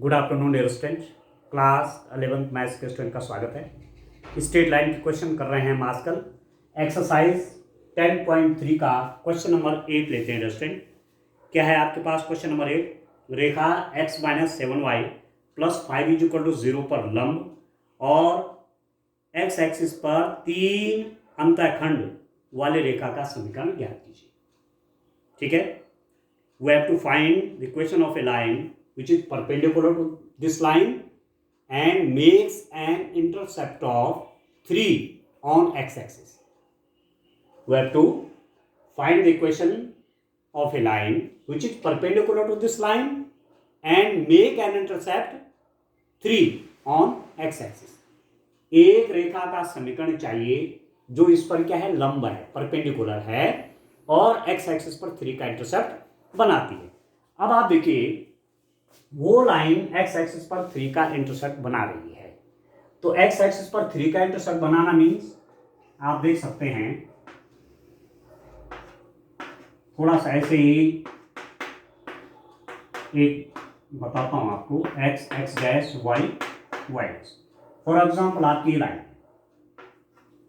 Good afternoon dear student, class 11th maths के student का स्वागत है। स्ट्रेट लाइन के क्वेश्चन कर रहे हैं हम आजकल। एक्सरसाइज 10.3 का क्वेश्चन नंबर 8 लेते हैं स्टूडेंट। क्या है आपके पास क्वेश्चन नंबर 8? रेखा x - 7y + 5 = 0 पर लंब और x एक्सिस पर 3 अंतःखंड वाले रेखा का समीकरण ज्ञात कीजिए। ठीक है, we have to find the equation of a line which is perpendicular to this line and makes an intercept of 3 on x-axis. We have to find the equation of a line which is perpendicular to this line and make an intercept 3 on x-axis. एक रेखा का समीकरण चाहिए जो इस पर क्या है, लंब है, परपेंडिकुलर है और x एक्सिस पर 3 का इंटरसेप्ट बनाती है। अब आप देखिए, वो लाइन x एक्सिस पर 3 का इंटरसेप्ट बना रही है, तो x एक्सिस पर 3 का इंटरसेप्ट बनाना मीन्स आप देख सकते हैं, थोड़ा सा ऐसे ही एक बताता हूं आपको, x dash y dash. For example आपकी लाइन,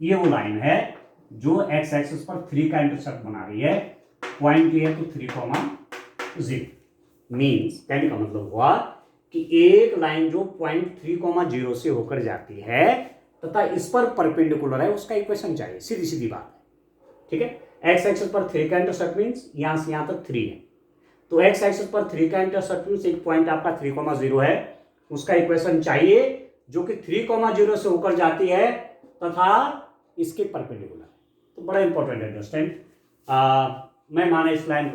ये वो लाइन है जो x एक्सिस पर 3 का इंटरसेप्ट बना रही है। पॉइंट ये है तो 3,0 मीन्स, कहने का मतलब हुआ कि एक लाइन जो पॉइंट 3,0 से होकर जाती है तथा इस पर परपेंडिकुलर है, उसका इक्वेशन चाहिए। सीधी सीधी बात है, ठीक है। x एक्सिस पर 3 का इंटरसेप्ट मीन्स यहां से यहां तक 3 है, तो x एक्सिस पर 3 का इंटरसेप्ट मीन्स एक पॉइंट आपका 3,0 है, उसका इक्वेशन चाहिए जो कि 3,0 से होकर जाती है तथा इसके परपेंडिकुलर। तो बड़ा इंपॉर्टेंट है अंडरस्टैंड। मैं माने इस लाइन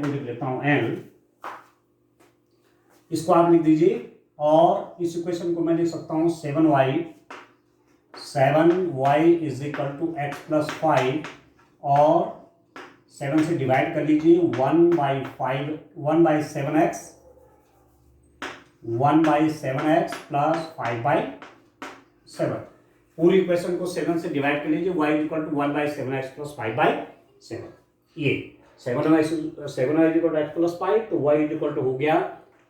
को लिख लेता हूं L, इसको आप लिख दीजिए और इस इक्वेशन को मैं लिख सकता हूं 7y = x + 5 और 7 से डिवाइड कर लीजिए, 1/7x + 5/7। पूरी इक्वेशन को 7 से डिवाइड कर लीजिए, y = 1/7x + 5/7। ये 7y = x + 5, तो y = हो गया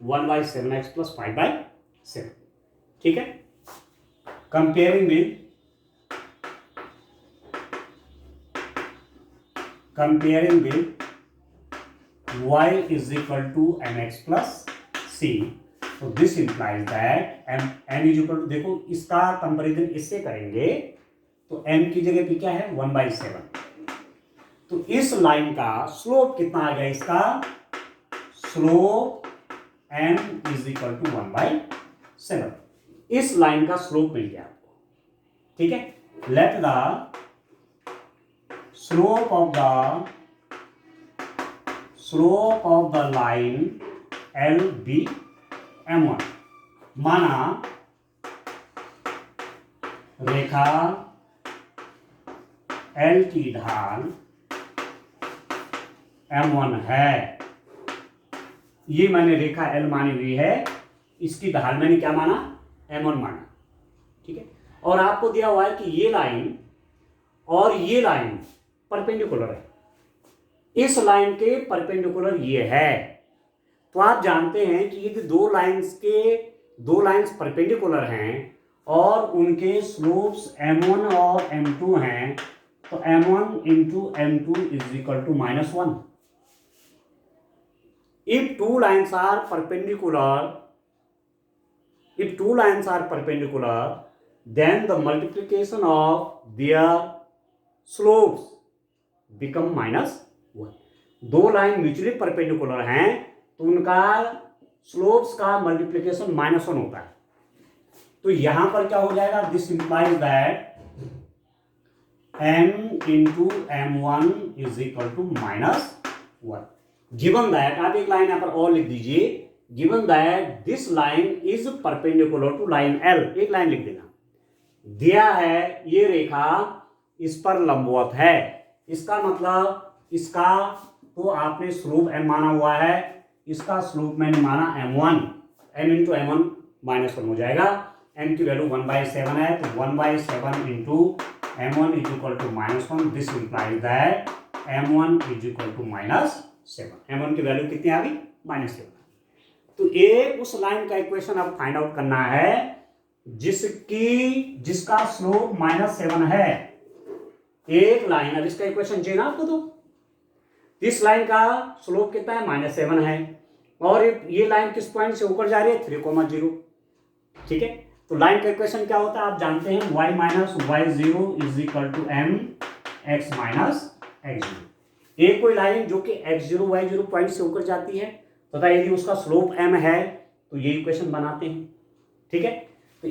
1/7x + 5/7। ठीक है। Comparing with y = mx + c, तो दिस इंप्लाइज दैट m देखो इसका कंपैरिजन इससे करेंगे तो m की जगह पे क्या है, 1/7। तो इस लाइन का स्लोप कितना आ गया, इसका स्लोप m = 1/7। इस लाइन का स्लोप मिल गया आपको। ठीक है, let the slope of the line L be m1। माना रेखा L की ढाल m1 है, ये मैंने रेखा L मानी हुई है, इसकी ढाल मैंने क्या माना, m1 माना। ठीक है, और आपको दिया हुआ है कि ये लाइन और ये लाइन परपेंडिकुलर है, इस लाइन के परपेंडिकुलर ये है। तो आप जानते हैं कि यदि दो लाइंस परपेंडिकुलर हैं और उनके स्लोप्स m1 और m2 हैं, तो m1 × m2 = -1। If two lines are perpendicular, then the multiplication of their slopes become -1। दो लाइन म्यूचुअली परपेंडिकुलर हैं तो उनका स्लोप्स का मल्टीप्लिकेशन -1 होता है। तो यहां पर क्या हो जाएगा, this implies that m × m1 = -1। Given that, आप एक लाइन यहां पर और लिख दीजिए, given that this line is perpendicular to line L। एक लाइन लिख देना, दिया है ये रेखा इस पर लंबवत है, इसका मतलब इसका तो आपने स्लोप m माना हुआ है, इसका स्लोप मैंने माना m1, m × m1 -1 हो जाएगा। m की वैल्यू 1/7 है, तो 1/7 × m1 = -1। This implies that m1 = -7। m1 की वैल्यू कितनी आ गई, -7। तो एक उस लाइन का इक्वेशन अब फाइंड आउट करना है जिसका स्लोप -7 है। एक लाइन, अब इसका इक्वेशन चाहिए ना आपको, तो इस लाइन का स्लोप कितना है, -7 है, और ये लाइन किस पॉइंट से होकर जा रही है, 3,0। ठीक है, तो लाइन का इक्वेशन क्या होता है आप जानते हैं, y - y0 = mx - x0। एक कोई लाइन जो कि x0 y0 पॉइंट से होकर जाती है तथा यदि उसका स्लोप m है तो ये इक्वेशन बनाते हैं। ठीक है, तो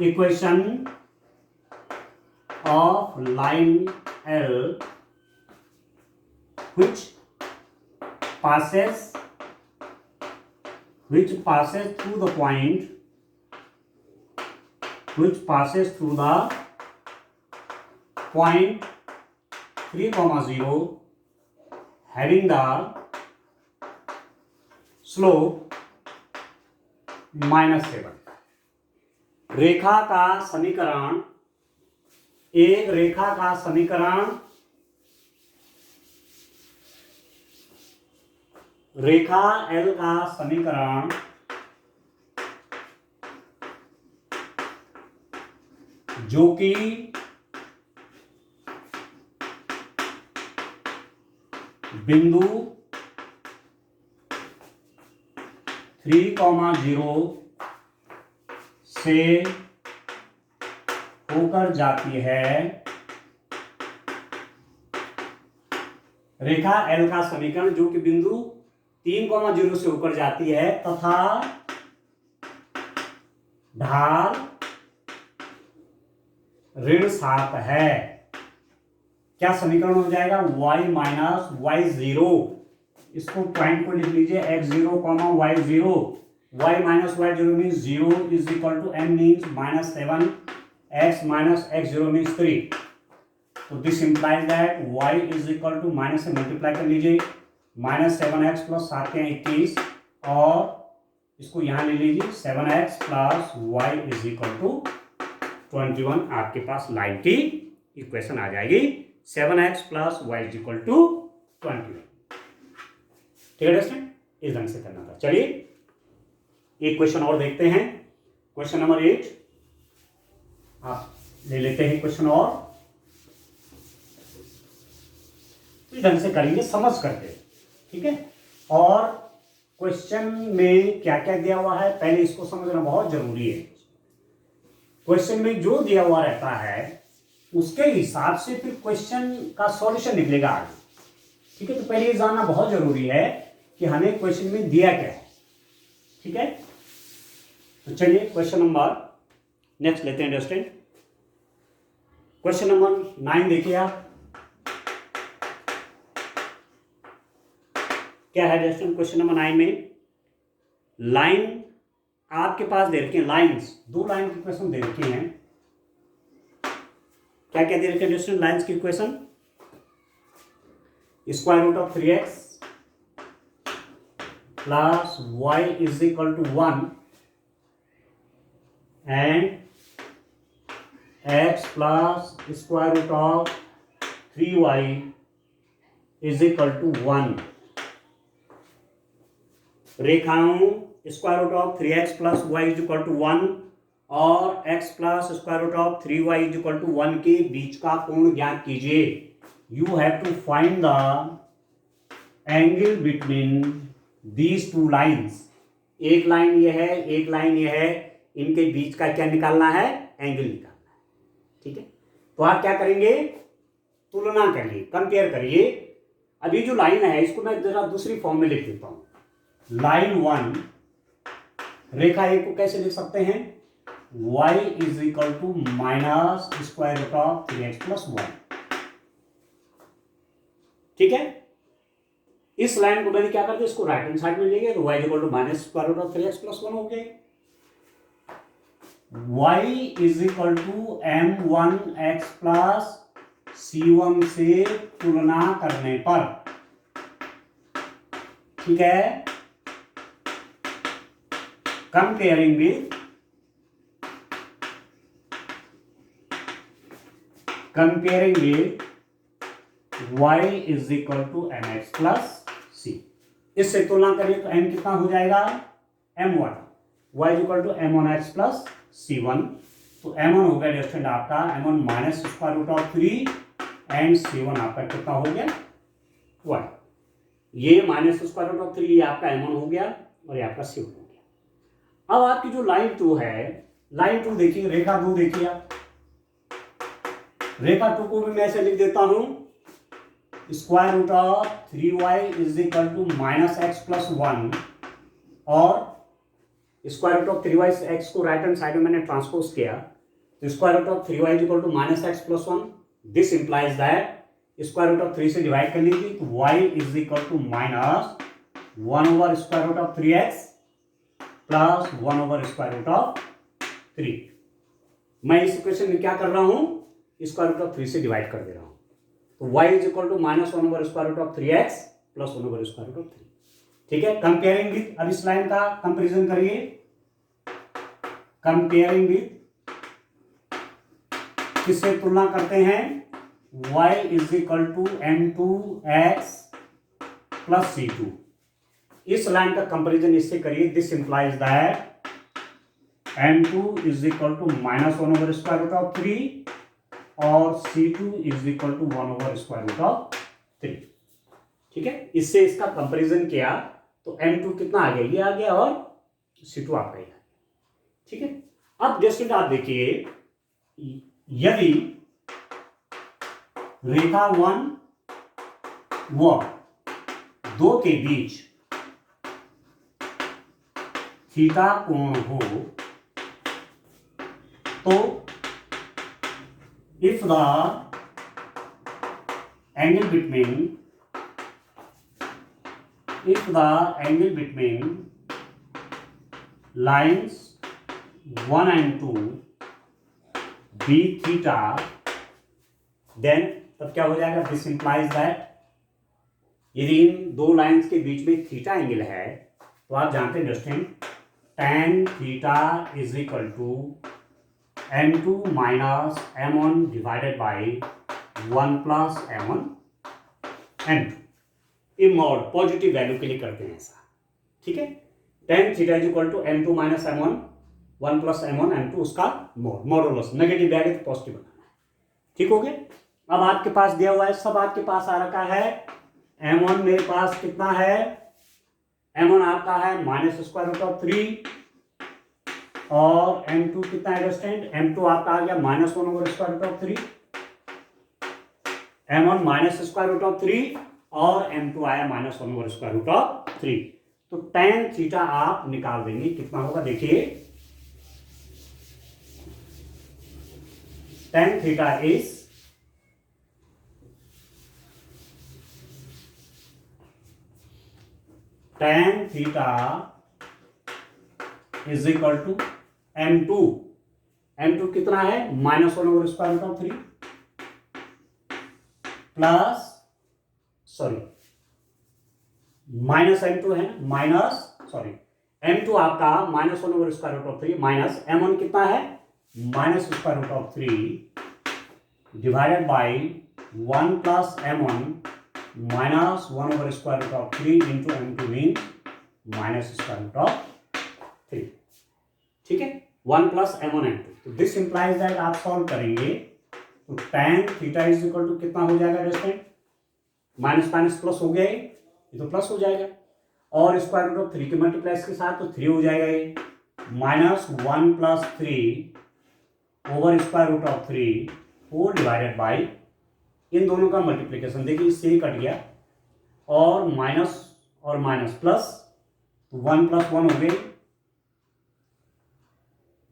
equation of line L which passes through the point which passes through the point 3,0 having the slope -7। रेखा का समीकरण, एक रेखा का समीकरण, रेखा L का समीकरण जो कि बिंदु 3,0 से होकर जाती है। रेखा L का समीकरण जो कि बिंदु 3,0 से होकर जाती है तथा ढाल ऋण 7 है। क्या समीकरण हो जाएगा, y - y0, इसको पॉइंट को लिख लीजिए x0, y0, y - y0 means 0 = m means -7, x - x0 means 3। तो दिस इंप्लाइज दैट y = से मल्टीप्लाई कर लीजिए, -7x + 7 के 21, और इसको यहां ले लीजिए 7x + y = 21। आपके पास लाइन की इक्वेशन आ जाएगी, 7x + y = 21। ठीक है दोस्तों, इस ढंग से करना था। चलिए एक क्वेश्चन और देखते हैं, क्वेश्चन नंबर 8 आप ले लेते हैं क्वेश्चन, और इस ढंग से करेंगे समझ करके। ठीक है, और क्वेश्चन में क्या क्या दिया हुआ है पहले इसको समझना बहुत जरूरी है। क्वेश्चन में जो दिया हुआ रहता है उसके हिसाब से फिर क्वेश्चन का सॉल्यूशन निकलेगा आगे। ठीक है, तो पहले ये जानना बहुत जरूरी है कि हमें क्वेश्चन में दिया क्या है। ठीक है, तो चलिए क्वेश्चन नंबर नेक्स्ट लेते हैं दोस्तों। क्वेश्चन नंबर 9 देखिए आप, क्या है दोस्तों क्वेश्चन नंबर 9 में, लाइन आपके पास दे रखे हैं, लाइंस, 2 लाइन की इक्वेशन दे रखी हैं। क्या क्या दे रखे हैं दोस्तों लाइंस की equation, √3x + y = 1 and x + √3y = 1। रेखाओं √3x + y = 1 और x + √3y = 1 के बीच का कोण ज्ञात कीजिए। You have to find the angle between these 2 lines. एक लाइन ये है, एक लाइन ये है, इनके बीच का क्या निकालना है, एंगल निकालना है। ठीक है, तो आप क्या करेंगे, तुलना करिए, कंपेयर करिए। अभी जो लाइन है इसको मैं जरा दूसरी फॉर्म में लिख देता हूं। लाइन 1, रेखा 1 को कैसे लिख सकते हैं, y = -√3x + 1। ठीक है, इस लाइन को मैंने क्या कर दिया, इसको राइट हैंड साइड में ले गए, तो y = -√3x + 1 हो गए। y = m1x + c1 से तुलना करने पर, ठीक है, comparing with y = mx + c। इससे तुलना करिए तो m कितना हो जाएगा m1, y equal to m1x plus c1। तो m1 हो गया डिस्टेंट आपका m1 minus square root of 3 and c1 आपका कितना हो गया 1। ये माइनस स्क्वायर रूट ऑफ 3 ये आपका m1 हो गया और ये आपका c1 हो गया। अब आपकी जो लाइन 2 है, लाइन 2 देखिए, रेखा 2 देखिए आप, रेखा 2 को भी मैं ऐसे लिख देता हूं, square root of 3y is equal to minus x plus 1, और square root of 3y x को राइट हैंड साइड में मैंने ट्रांसपोज किया, तो square root of 3y is equal to minus x plus 1। This implies that square root of 3 से divide कर लीजिए तो y is equal to minus 1 over square root of 3x plus 1 over square root of 3। मैं इस equation में क्या कर रहा हूं, स्क्वायर रूट ऑफ 3 से डिवाइड कर दे रहा हूं, तो y is equal to minus 1 over square root of 3x plus 1 over square root of 3। ठीक है, कंपेयरिंग विथ, अब इस लाइन का कंपेरिजन करिए, कंपेयरिंग विथ किससे तुलना करते हैं, y is equal to m2x plus c2। इस लाइन का कंपेरिजन इससे करिए, this implies that m2 is equal to minus 1 over square root of 3 और c2 is equal to 1 over square root of 3। ठीक है, इससे इसका कंपैरिजन किया तो m2 कितना आ गया, ये आ गया, और c2 आपका ही आ गया। ठीक है, अब जस्ट आप देखिए, यदि रेखा 1 व 2 के बीच थीटा कोण हो तो if the angle between lines 1 and 2 be theta, then तब क्या हो जाएगा, दिस इंप्लाइज दैट यदि इन दो लाइन्स के बीच में थीटा एंगल है तो आप जानते हैं distance tan theta is equal to m2 minus m1 divided by 1 plus m1 m2। ये मॉड पॉजिटिव वैल्यू के लिए करते हैं ऐसा। ठीक है, tan theta is equal to m2 minus m1 1 plus m1 m2, उसका मॉडुलस, नेगेटिव वैल्यू तो पॉजिटिव बनाना है। ठीक हो गया, अब आपके पास दिया हुआ है, सब आपके पास आ रखा है, m1 मेरे पास कितना है, m1 आपका है माइनस स्क्वायर रूट ऑफ 3 और m2 कितना है डिस्टेंट, m2 आपका आ गया minus 1 over square root of 3, m1 minus square root of 3 और m2 आया minus 1 over square root of 3। तो tan थीटा आप निकाल देंगे, कितना होगा देखिए, tan theta is tan theta is equal to m2 कितना है minus 1 over square root of 3 plus minus m2 है, m2 आपका minus 1 over square root of 3 minus m1 कितना है minus square root of 3 divided by 1 plus m1 minus 1 over square root of 3 into m2 mean minus square root of 3। ठीक है, 1 plus m1 m2। तो this implies that आप solve करेंगे तो tan theta is equal to कितना हो जाएगा distant, minus minus plus हो गया, ये तो प्लस हो जाएगा, और स्क्वायर रूट ऑफ 3 के मल्टीप्लाई के साथ तो 3 हो जाएगा, ये minus 1 plus 3 over square root of 3 four divided by इन दोनों का मल्टीप्लीकेशन, देखिए इससे ही कट गया, और माइनस प्लस 1 प्लस 1 हो गई।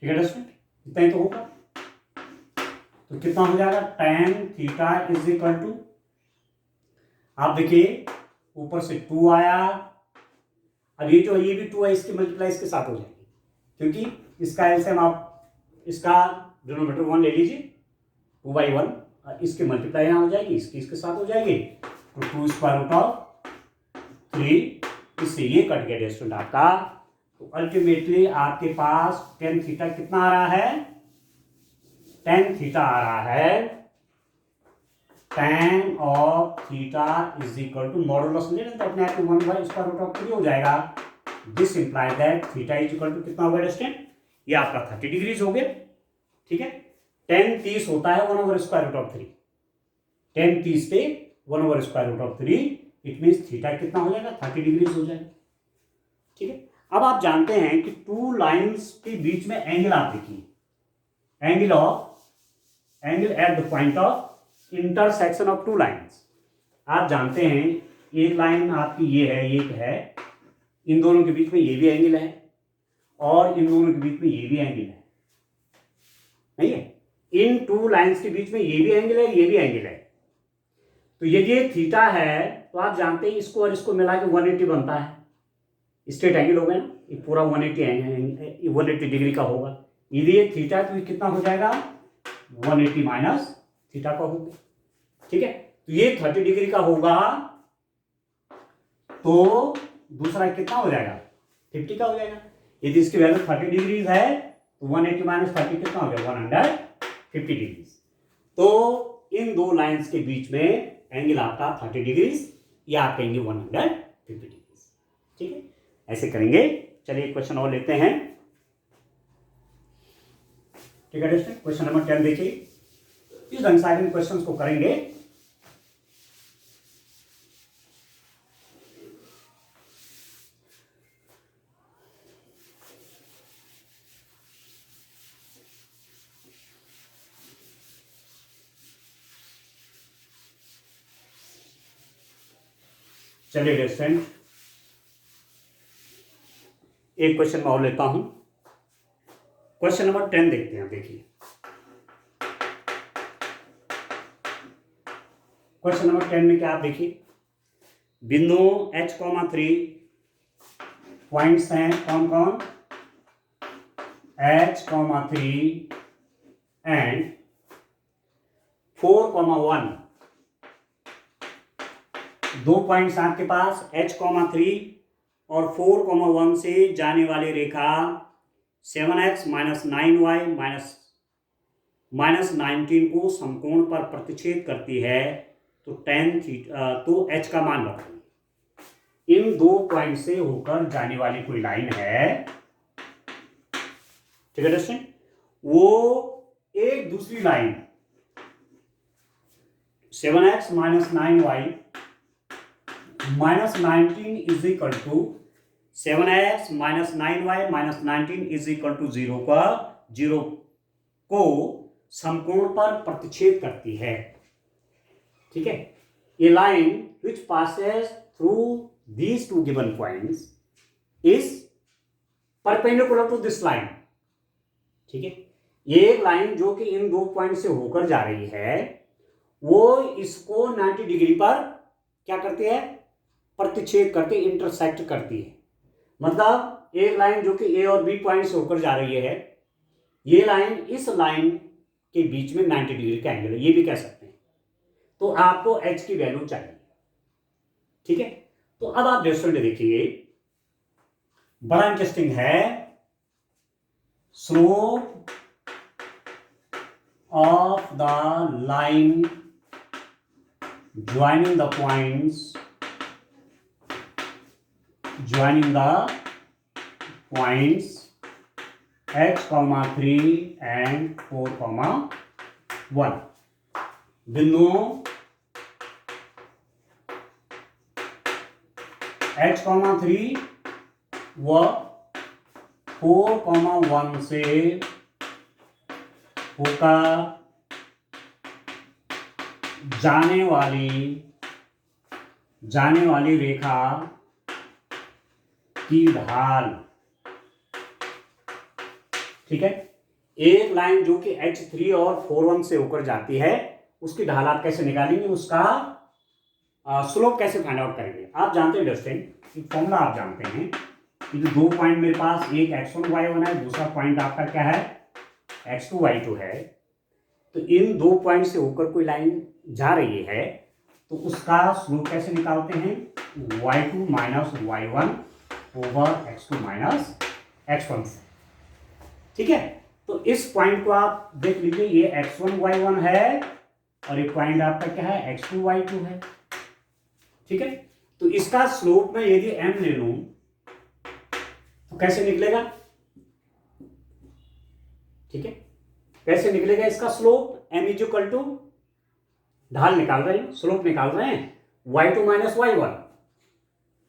ठीक है दोस्तों, इतना ही तो होगा, तो कितना हो जाएगा tan theta is equal to, आप देखिए ऊपर से 2 आया, अब ये जो ये भी 2 है, इसके मल्टीप्लाई इसके साथ हो जाएगी, क्योंकि इसका एलसीएम आप इसका डिनोमिनेटर 1 ले लीजिए, 2/1, इसके मल्टीप्लाई यहाँ हो जाएगी, इसके साथ हो जाएगी, तो 2 स्क्वायर रूट ऑफ 3, इससे ये कट गया डिस्टेंस आपका। तो अल्टीमेटली आपके पास tan थीटा कितना आ रहा है, tan थीटा आ रहा है tan of theta is equal to modulus ले लें तो अपने आप में 1/√3 हो जाएगा। This implies that theta is equal to कितना होगा स्टूडेंट, ये आपका 30 डिग्रीज हो गया। ठीक है, tan 30 होता है 1/√3, tan 30 पे 1/√3, इट मीन्स थीटा कितना हो जाएगा 30 डिग्रीज हो जाएगा। ठीक है, अब आप जानते हैं कि टू लाइंस के बीच में एंगल आप देखिए, angle at the point of intersection of two lines. आप जानते हैं एक लाइन आपकी ये है, एक है, इन दोनों के बीच में ये भी एंगल है और इन दोनों के बीच में ये भी एंगल है, नहीं है? इन टू लाइंस के बीच में ये भी एंगल है, ये भी एंगल है। तो यदि ये थीटा है तो आप जानते हैं इसको और इसको मिला के 180 बनता है, स्ट्रेट एंगल हो गया ना, ये पूरा 180 डिग्री का होगा। यदि ये थीटा तो ये कितना हो जाएगा 180 माइनस थीटा का होगा। ठीक है, तो ये 30 डिग्री का होगा, तो दूसरा कितना हो जाएगा 50 का हो जाएगा। यदि इसकी वैल्यू 30 डिग्रीज है तो 180 माइनस 30 कितना हो गया 150 डिग्रीज। तो इन दो लाइंस के बीच में एंगल आपका 30 डिग्रीज, या आप कहेंगे 150 डिग्रीज। ठीक है, ऐसे करेंगे। चलिए क्वेश्चन और लेते हैं। ठीक है दोस्तों, क्वेश्चन नंबर 10 देखिए, इस ढंग से इन क्वेश्चंस को करेंगे। चलिए स्टूडेंट, एक क्वेश्चन मैं और लेता हूं। क्वेश्चन नंबर 10 देखते हैं। देखिए क्वेश्चन नंबर 10 में क्या आप देखिए, बिंदु H,3 पॉइंट्स हैं, कौन कौन, H,3 एंड 4,1, दो पॉइंट्स आपके पास H,3 और 4,1 से जाने वाली रेखा 7x माइनस 9y माइनस 19 को समकोण पर प्रतिच्छेद करती है, तो tan थीटा, तो h का मान बताइए। इन दो पॉइंट से होकर जाने वाली कोई लाइन है, ठीक है दोस्तों, वो एक दूसरी line 7x minus 9y minus 19 is equal to 7x minus 9y minus 19 is equal to 0 को समकोण पर प्रतिच्छेद करती है। ठीक है, ये line which passes through these two given points is perpendicular to this line. ठीक है, ये एक लाइन जो कि इन दो पॉइंट से होकर जा रही है, वो इसको 90 डिग्री पर क्या करती है, प्रतिच्छेद करके इंटरसेक्ट करती है। मतलब एक लाइन जो कि ए और बी पॉइंट से होकर जा रही है, ये लाइन इस लाइन के बीच में 90 डिग्री का एंगल है, ये भी कह सकते हैं। तो आपको h की वैल्यू चाहिए। ठीक है, तो अब आप रेस्टोरेंट देखिए, बड़ा इंटरेस्टिंग है, slope of the line joining the points H,3 and 4,1 बिंदु H,3 व 4,1 से होकर जाने वाली रेखा की ढाल। ठीक है, एक लाइन जो कि H3 और 4,1 से होकर जाती है, उसकी ढाल आप कैसे निकालेंगे, उसका स्लोप कैसे फाइंड आउट करेंगे। आप जानते हैं दोस्तों, एक फॉर्मूला आप जानते हैं कि जो दो पॉइंट मेरे पास, एक x1 y1 है, दूसरा पॉइंट आपका क्या है x2 y2 है। तो इन दो पॉइंट से होकर कोई लाइन जा रही है, तो उसका स्लोप कैसे निकालते हैं, y2 minus y1 over x2 minus x1 से। ठीक है, तो इस पॉइंट को आप देख लीजिए, ये x1 y1 है और एक पॉइंट आपका क्या है x2 y2 है। ठीक है, तो इसका स्लोप में यदि m ले लूं तो कैसे निकलेगा? ठीक है, कैसे निकलेगा इसका slope? m is equal to, ढाल निकाल रहे हैं, स्लोप निकाल रहे हैं, y2 माइनस y1।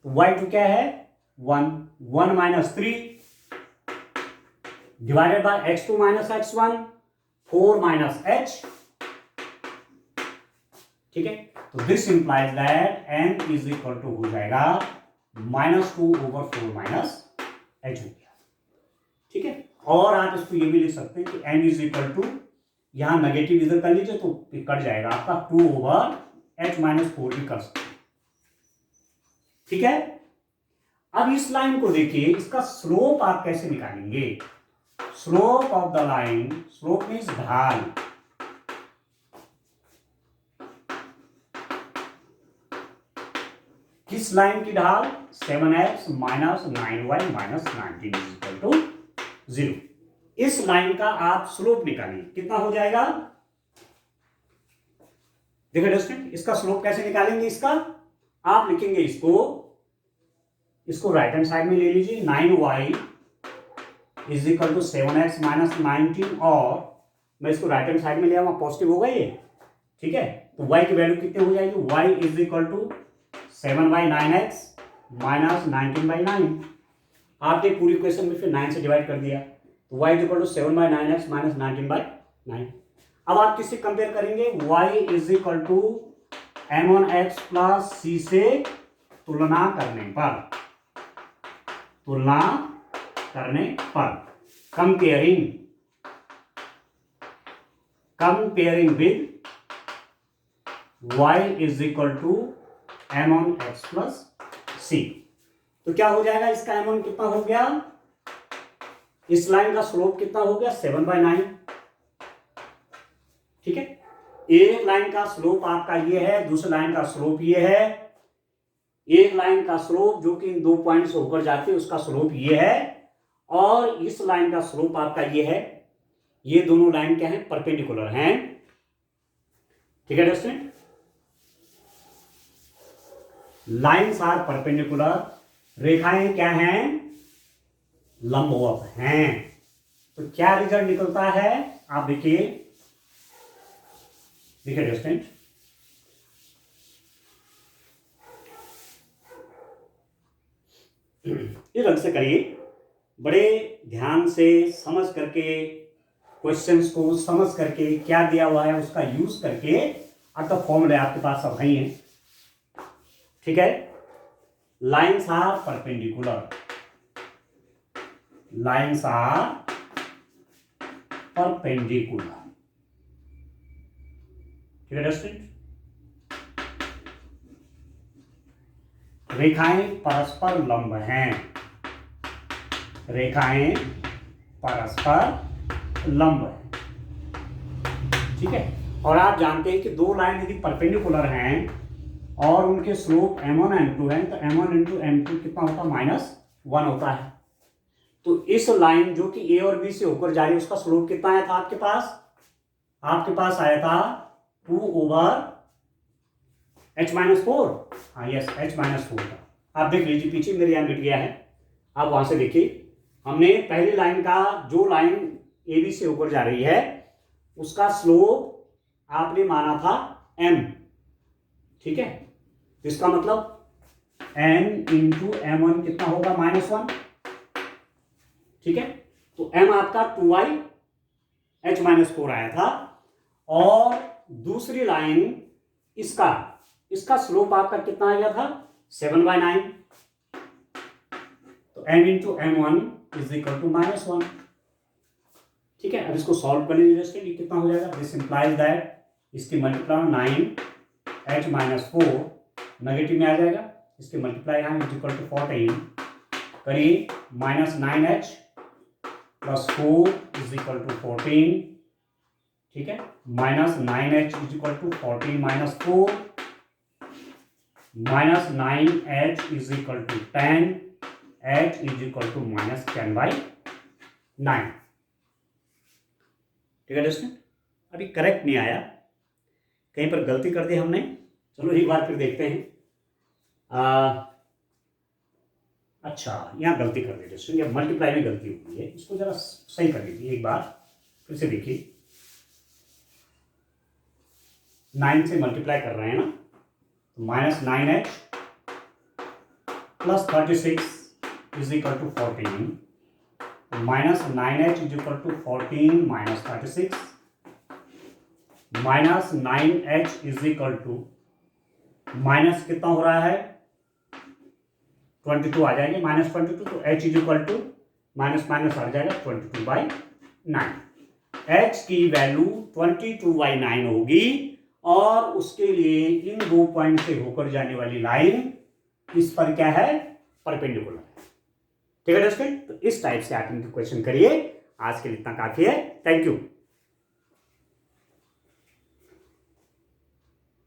y2 क्या है 1, 1 minus 3 divided by x2 minus x1, 4 minus h। ठीक है, तो this implies that m is equal to हो जाएगा -2/4 माइनस h हो गया। ठीक है, और आप इसको ये भी लिख सकते हैं कि m इज इक्वल टू, यहां नेगेटिव इधर कर लीजिए तो कट जाएगा आपका 2/h-4 भी कर सकते हैं। ठीक है, अब इस लाइन को देखिए, इसका स्लोप आप कैसे निकालेंगे? Slope of the line, slope means ढाल, किस लाइन की ढाल? 7x minus 9y minus 19 is equal to 0। इस लाइन का आप स्लोप निकालिए, कितना हो जाएगा? देखो स्टूडेंट, इसका स्लोप कैसे निकालेंगे? इसका आप लिखेंगे, इसको राइट हैंड साइड में ले लीजिए, 9y is equal to 7x minus 19, और मैं इसको राइट हैंड साइड में ले आऊंगा, पॉजिटिव होगा ये। ठीक है, तो y की वैल्यू कितनी हो जाएगी? y is equal to 7/9x minus 19/9। आपने पूरी क्वेश्चन में फिर 9 से डिवाइड कर दिया, तो y is equal to 7/9x minus 19/9। अब आप किससे कंपेयर करेंगे? y is equal to m1x plus c से तुलना करने पर, comparing with y is equal to m1x plus c। तो क्या हो जाएगा? इसका m1 कितना हो गया? इस लाइन का स्लोप कितना हो गया? 7/9। ठीक है, एक लाइन का स्लोप आपका ये है, दूसरी लाइन का स्लोप ये है। एक लाइन का स्लोप जो कि इन 2 पॉइंट से होकर जाती है उसका स्लोप ये है, और इस लाइन का स्लोप आपका ये है। ये दोनों लाइन क्या है? परपेंडिकुलर हैं। ठीक है स्टूडेंट, लाइन्स आर परपेंडिकुलर, रेखाएं क्या हैं? लंबवत हैं। तो क्या रिजल्ट निकलता है? आप देखिए स्टूडेंट, इस ढंग से करिए, बड़े ध्यान से समझ करके, क्वेश्चंस को समझ करके, क्या दिया हुआ है उसका यूज करके, आपका फॉर्मूला आपके पास सब नहीं है। ठीक है, lines are perpendicular, lines are perpendicular. ठीक है स्टूडेंट, रेखाएं परस्पर लंब हैं, रेखाएं परस्पर लंब है। ठीक है, और आप जानते हैं कि दो लाइन यदि परपेंडिकुलर हैं और उनके स्लोप m1 m2 है, तो m1 इंटू m2 कितना होता है? -1 होता है। तो इस लाइन जो कि a और b से होकर जा रही है उसका स्लोप कितना आया था आपके पास? आपके पास आया था 2/h-4। हाँ यस, h-4 का। आप देख लीजिए, पीछे मेरे यहाँ मिट गया है, आप वहां से देखिए। हमने पहली लाइन का, जो लाइन ए बी से होकर जा रही है उसका स्लोप आपने माना था m। ठीक है, इसका मतलब n इंटू m1 कितना होगा? -1। ठीक है, तो m आपका 2y h-4 आया था, और दूसरी लाइन इसका स्लोप आपका कितना आ गया था? 7/9। तो m into m1 is equal to -1। ठीक है, अब इसको सॉल्व कर लीजिए, ये कितना हो जाएगा? दिस इंप्लाइज दैट इसकी मल्टीप्लाई 9h-4 नेगेटिव में आ जाएगा, इसके मल्टीप्लाई यहाँ इज इक्वल टू 14 करिए, -9h plus 4 is equal to 14। ठीक है, -9h is equal to 14 minus 4, -9h is equal to 10, h is equal to -10/9। ठीक है दोस्तों, अभी करेक्ट नहीं आया, कहीं पर गलती कर दी हमने, चलो एक बार फिर देखते हैं। अच्छा, यहाँ गलती कर दी दोस्तों, ये मल्टीप्लाई में गलती हुई है, इसको जरा सही कर लीजिए एक बार फिर से देखिए। 9 से मल्टीप्लाई कर रहे हैं ना, तो -9h plus 36 is equal to 14, -9h is equal to 14 minus 36, -9h is equal to minus कितना हो रहा है 22 आ जाएंगे, -22, तो h is equal to minus minus आ जाएगा 22/9। h की वैल्यू 22/9 होगी और उसके लिए इन 2 पॉइंट से होकर जाने वाली लाइन इस पर क्या है, परपेंडिकुलर है। ठीक है दोस्तों, तो इस टाइप से आप इनके क्वेश्चन करिए। आज के लिए इतना काफी है। Thank you.